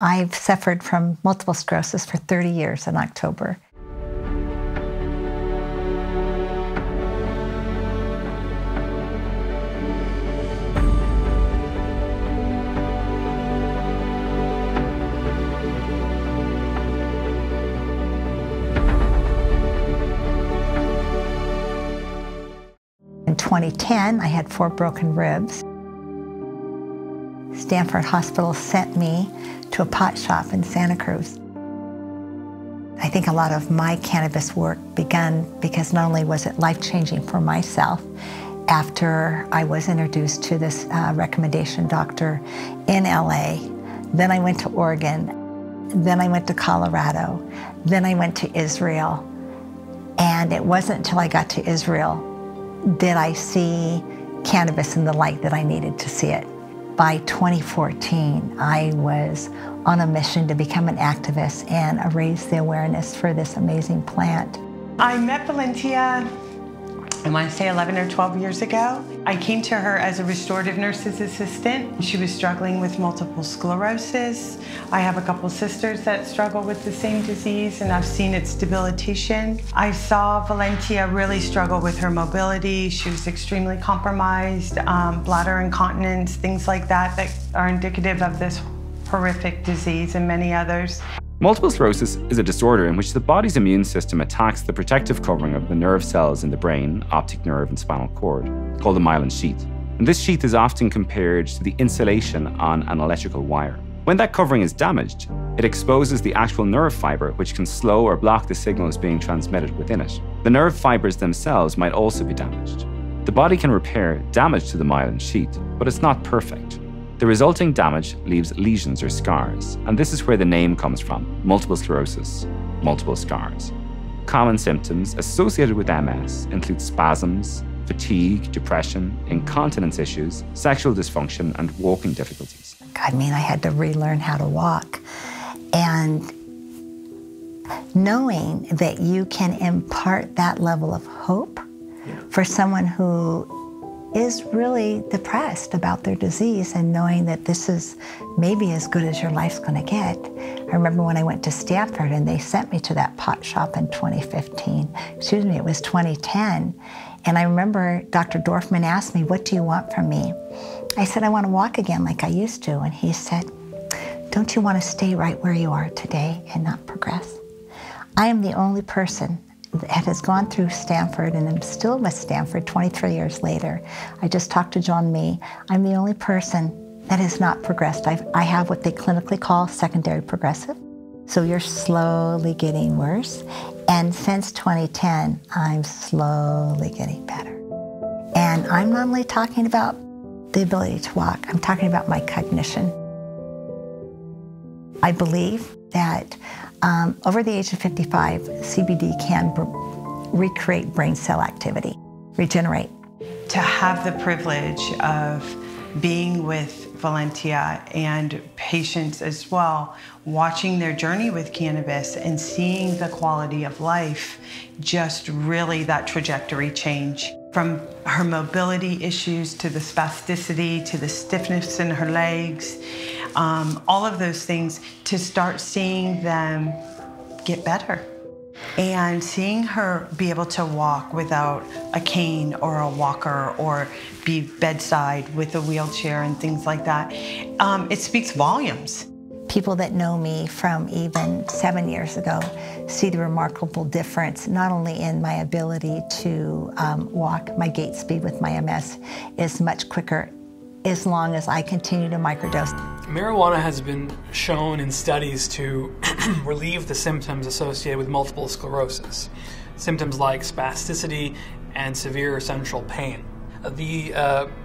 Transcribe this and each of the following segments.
I've suffered from multiple sclerosis for 30 years in October. In 2010, I had 4 broken ribs. Stanford Hospital sent me to a pot shop in Santa Cruz. I think a lot of my cannabis work began because not only was it life-changing for myself after I was introduced to this recommendation doctor in LA, then I went to Oregon, then I went to Colorado, then I went to Israel, and it wasn't until I got to Israel did I see cannabis in the light that I needed to see it. By 2014, I was on a mission to become an activist and raise the awareness for this amazing plant. I met Valentia, I want to say 11 or 12 years ago. I came to her as a restorative nurse's assistant. She was struggling with multiple sclerosis. I have a couple sisters that struggle with the same disease, and I've seen its debilitation. I saw Valentia really struggle with her mobility. She was extremely compromised, bladder incontinence, things like that that are indicative of this horrific disease and many others. Multiple sclerosis is a disorder in which the body's immune system attacks the protective covering of the nerve cells in the brain, optic nerve and spinal cord, called the myelin sheath. And this sheath is often compared to the insulation on an electrical wire. When that covering is damaged, it exposes the actual nerve fiber, which can slow or block the signals being transmitted within it. The nerve fibers themselves might also be damaged. The body can repair damage to the myelin sheath, but it's not perfect. The resulting damage leaves lesions or scars, and this is where the name comes from: multiple sclerosis, multiple scars. Common symptoms associated with MS include spasms, fatigue, depression, incontinence issues, sexual dysfunction, and walking difficulties. I mean, I had to relearn how to walk. And knowing that you can impart that level of hope for someone who is really depressed about their disease, and knowing that this is maybe as good as your life's going to get. I remember when I went to Stanford and they sent me to that pot shop in 2015. Excuse me, it was 2010. And I remember Dr. Dorfman asked me, "What do you want from me?" I said, "I want to walk again like I used to." And he said, "Don't you want to stay right where you are today and not progress?" I am the only person that has gone through Stanford, and I'm still with Stanford 23 years later. I just talked to John Mee. I'm the only person that has not progressed. I have what they clinically call secondary progressive. So you're slowly getting worse. And since 2010, I'm slowly getting better. And I'm not only talking about the ability to walk, I'm talking about my cognition. I believe that over the age of 55, CBD can recreate brain cell activity, regenerate. To have the privilege of being with Valentia and patients as well, watching their journey with cannabis and seeing the quality of life, just really that trajectory change. From her mobility issues to the spasticity to the stiffness in her legs, all of those things, to start seeing them get better. And seeing her be able to walk without a cane or a walker, or be bedside with a wheelchair and things like that, it speaks volumes. People that know me from even 7 years ago see the remarkable difference, not only in my ability to walk. My gait speed with my MS is much quicker as long as I continue to microdose. Marijuana has been shown in studies to relieve the symptoms associated with multiple sclerosis, symptoms like spasticity and severe central pain.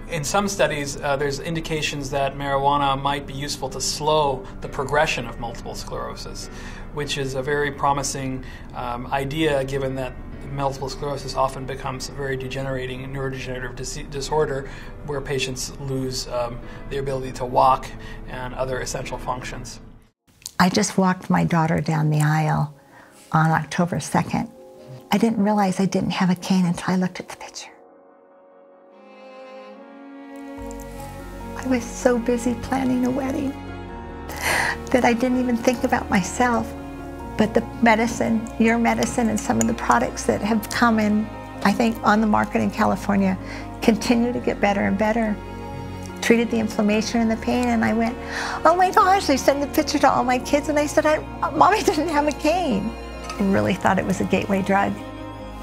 In some studies, there's indications that marijuana might be useful to slow the progression of multiple sclerosis, which is a very promising idea, given that multiple sclerosis often becomes a very degenerating neurodegenerative disorder where patients lose the ability to walk and other essential functions. I just walked my daughter down the aisle on October 2nd. I didn't realize I didn't have a cane until I looked at the picture. I was so busy planning a wedding. that I didn't even think about myself. But the medicine, your medicine, and some of the products that have come in, I think, on the market in California, continue to get better and better. Treated the inflammation and the pain, and I went, oh my gosh, I sent the picture to all my kids, and I said, Mommy doesn't have a cane. I really thought it was a gateway drug.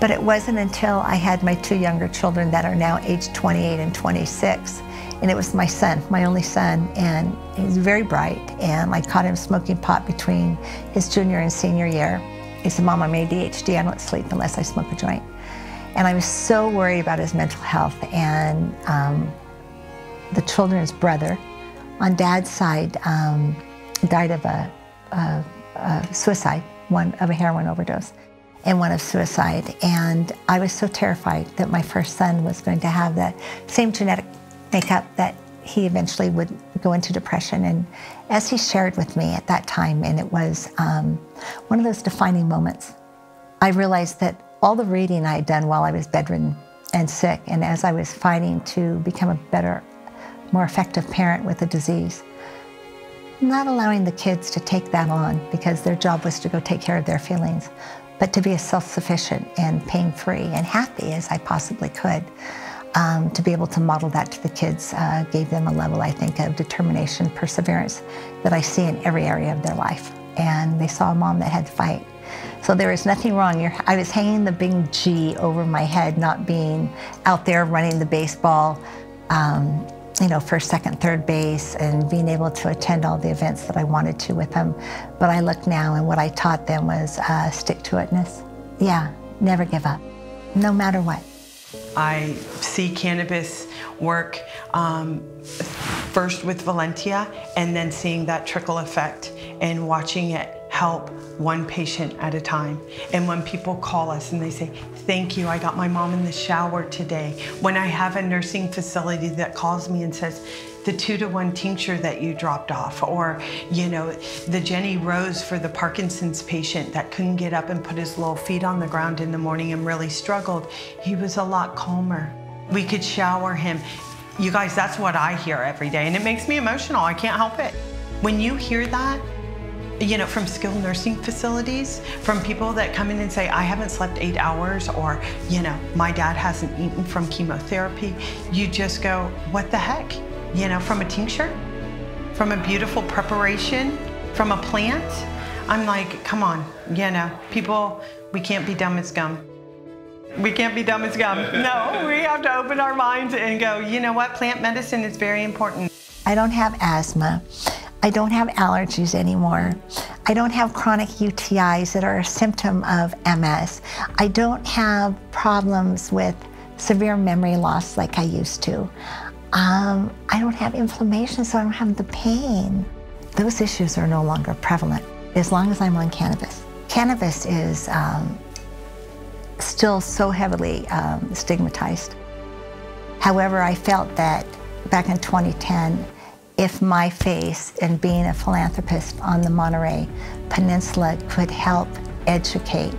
But it wasn't until I had my 2 younger children that are now aged 28 and 26. And it was my son, my only son, and he's very bright. And I caught him smoking pot between his junior and senior year. He said, Mom, I'm ADHD, I don't sleep unless I smoke a joint. And I was so worried about his mental health. And the children's brother, on Dad's side, died of a suicide, one of a heroin overdose, and one of suicide. And I was so terrified that my first son was going to have the same genetic makeup, that he eventually would go into depression. And as he shared with me at that time, and it was one of those defining moments, I realized that all the reading I had done while I was bedridden and sick, and as I was fighting to become a better, more effective parent with the disease, not allowing the kids to take that on because their job was to go take care of their feelings, but to be as self-sufficient and pain-free and happy as I possibly could. To be able to model that to the kids gave them a level, I think, of determination, perseverance that I see in every area of their life. And they saw a mom that had to fight. So there was nothing wrong. I was hanging the big G over my head, not being out there running the baseball, first, second, third base, and being able to attend all the events that I wanted to with them. But I look now, and what I taught them was stick-to-itness. Yeah, never give up, no matter what. I see cannabis work first with Valentia, and then seeing that trickle effect and watching it help one patient at a time. And when people call us and they say, thank you, I got my mom in the shower today. When I have a nursing facility that calls me and says, the 2-to-1 tincture that you dropped off, or, the Jenny Rose for the Parkinson's patient that couldn't get up and put his little feet on the ground in the morning and really struggled, he was a lot calmer. We could shower him. You guys, that's what I hear every day, and it makes me emotional. I can't help it. When you hear that, from skilled nursing facilities, from people that come in and say, I haven't slept 8 hours, or, my dad hasn't eaten from chemotherapy, you just go, what the heck? From a tincture, from a beautiful preparation, from a plant. I'm like, come on, people, we can't be dumb as gum. We can't be dumb as gum. No, we have to open our minds and go, you know what, plant medicine is very important. I don't have asthma. I don't have allergies anymore. I don't have chronic UTIs that are a symptom of MS. I don't have problems with severe memory loss like I used to. I don't have inflammation, so I don't have the pain. Those issues are no longer prevalent as long as I'm on cannabis. Cannabis is still so heavily stigmatized. However, I felt that back in 2010, if my face and being a philanthropist on the Monterey Peninsula could help educate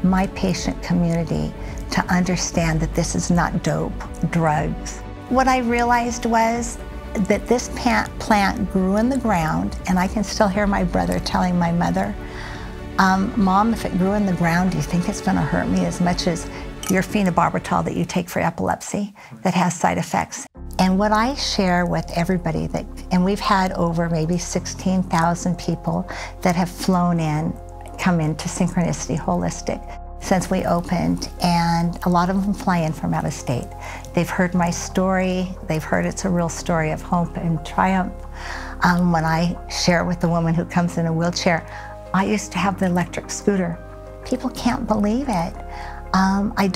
my patient community to understand that this is not dope, drugs. What I realized was that this plant grew in the ground, and I can still hear my brother telling my mother, Mom, if it grew in the ground, do you think it's gonna hurt me as much as your phenobarbital that you take for epilepsy that has side effects? And what I share with everybody and we've had over maybe 16,000 people that have flown in, come into Synchronicity Holistic since we opened, and a lot of them fly in from out of state. They've heard my story. They've heard it's a real story of hope and triumph. When I share with the woman who comes in a wheelchair, I used to have the electric scooter. People can't believe it. I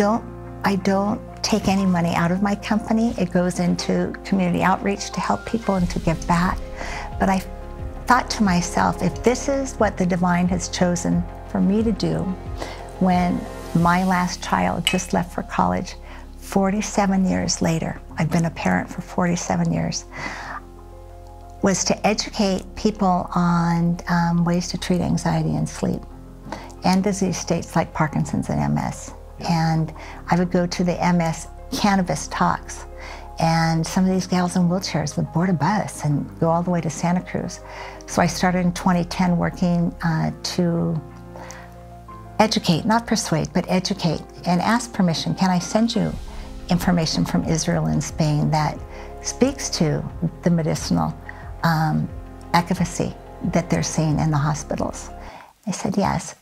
don't take any money out of my company. It goes into community outreach to help people and to give back. But I thought to myself, if this is what the divine has chosen for me to do, when my last child just left for college, 47 years later, I've been a parent for 47 years, was to educate people on ways to treat anxiety and sleep and disease states like Parkinson's and MS. And I would go to the MS cannabis talks, And some of these gals in wheelchairs would board a bus and go all the way to Santa Cruz. So I started in 2010 working to educate, not persuade, but educate, and ask permission. Can I send you information from Israel and Spain that speaks to the medicinal advocacy that they're seeing in the hospitals? I said yes.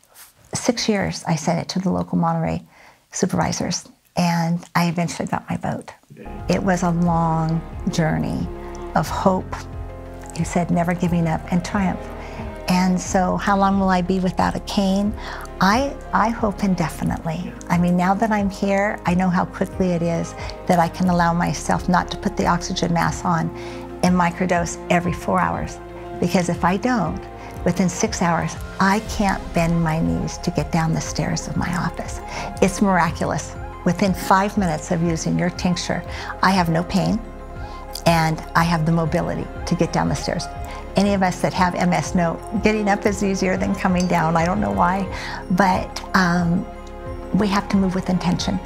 6 years I sent it to the local Monterey supervisors, and I eventually got my vote. It was a long journey of hope, you said never giving up, and triumph. And so how long will I be without a cane? I hope indefinitely. I mean, now that I'm here, I know how quickly it is that I can allow myself not to put the oxygen mask on and microdose every 4 hours. Because if I don't, within 6 hours, I can't bend my knees to get down the stairs of my office. It's miraculous. Within 5 minutes of using your tincture, I have no pain and I have the mobility to get down the stairs. Any of us that have MS know getting up is easier than coming down. I don't know why, but we have to move with intention.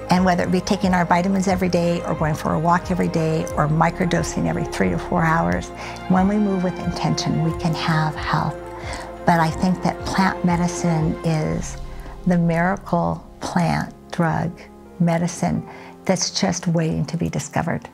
And whether it be taking our vitamins every day or going for a walk every day or microdosing every 3 to 4 hours, when we move with intention, we can have health. But I think that plant medicine is the miracle plant, drug, medicine that's just waiting to be discovered.